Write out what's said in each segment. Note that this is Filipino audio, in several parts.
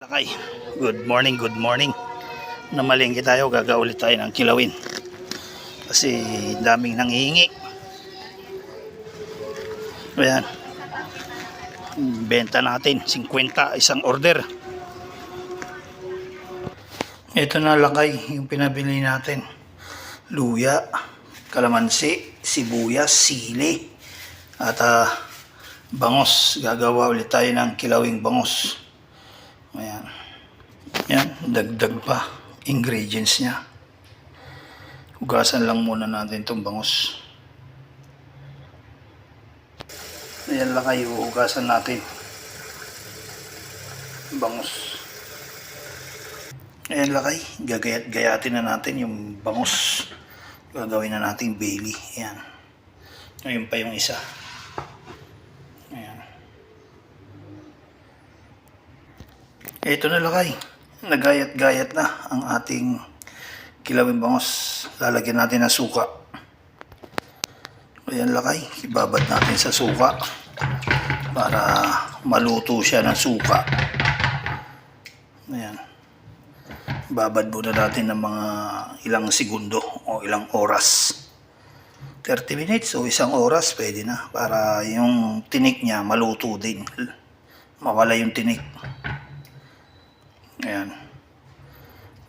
Lakay, good morning, good morning. Namalingki tayo, gagaulit tayo ng kilawin. Kasi daming nanghihingi. Ayan. Benta natin, 50 isang order. Ito na lakay, yung pinabili natin. Luya, kalamansi, sibuyas, sili, at bangos. Gagawa ulit tayo ng kilawing bangos. Ayan. Yan, dagdag pa ingredients niya. Hugasan lang muna natin itong bangos. Ayan lang kayo, hugasan natin bangos. Ayan lang kayo, gagayat-gayatin na natin yung bangos. Gagawin na natin Bailey. Ayan. Ayun pa yung isa. Ayan. Ito na lakay. Nagayat-gayat na ang ating kilawin bangos. Lalagyan natin ng suka. Ayan lakay. Ibabad natin sa suka para maluto siya ng suka. Ayan. Babad muna natin ng mga ilang segundo o ilang oras. 30 minutes o isang oras pwede na para yung tinik niya maluto din. Mawala yung tinik. Ayan.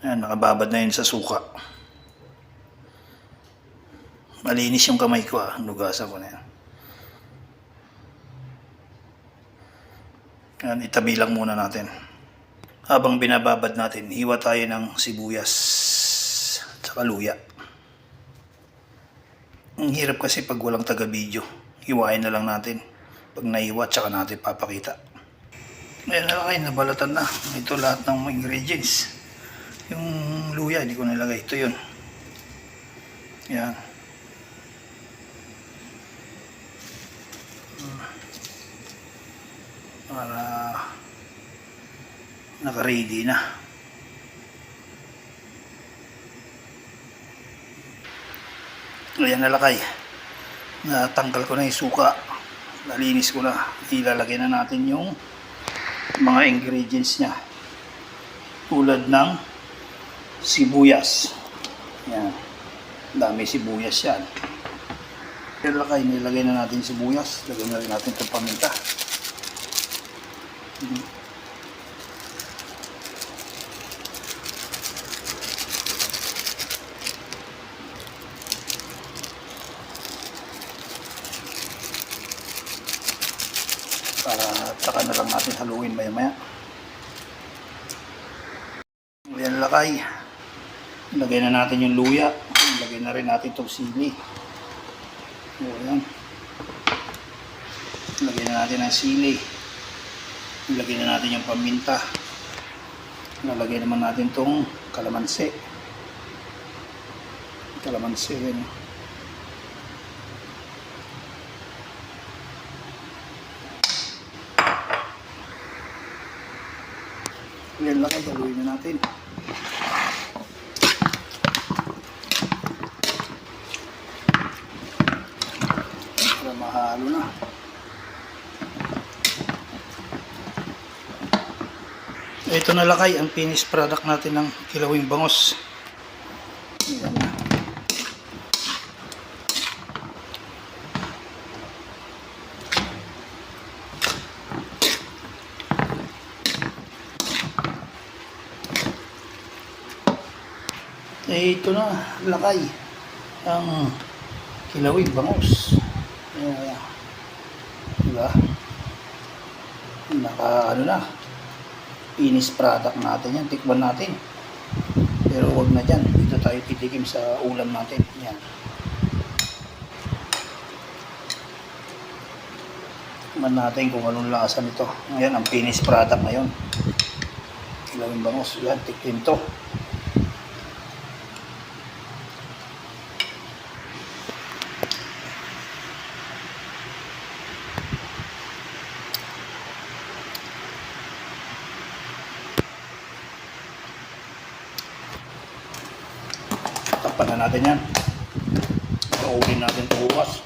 Ayan, nakababad na yun sa suka. Malinis yung kamay ko Nugasan ko na yan. Ayan, itabi lang muna natin. Habang binababad natin, hiwa tayo ng sibuyas at saka luya. Ang hirap kasi pag walang taga-video. Hiwain na lang natin. Pag naiwa, tsaka natin papakita. Ayan na kayo, nabalatan na. Ito lahat ng ingredients. Yung luya, hindi ko nilagay. Ito yun. Ayan. Para naka-ready na. Ayan na lakay. Natanggal ko na yung suka. Nalinis ko na. Ilalagay na natin yung mga ingredients niya. Tulad ng sibuyas. Ayan. Dami sibuyas yan. Pero lakay, nilagay na natin sibuyas. Lagyan na rin natin itong paminta. Para saka na lang natin haluin maya-maya. Ayan lakay. Ilagay na natin yung luya. Ilagay na rin natin itong sili. Ayan. Ilagay na natin ang sili. Ilagay na natin yung paminta. Ilagay naman natin itong kalamansi. Kalamansi yun. Ayan lang, haluin na natin. Para mahalo na. Ito na lakay ang finished product natin ng kilawing bangos. Ayan na. Ito na lakay ang kilawing bangos. Ayan. Diba? Naka na. Finished product natin yan. Tikman natin. Pero wag na dyan. Dito tayo titikim sa ulam natin. Yan. Tikman natin kung anong lasa nito. Ayan ang finished product ngayon. Kilawing bangos. Yan. Tikim to. Takpan na natin yan. Pauulin natin ito bukas.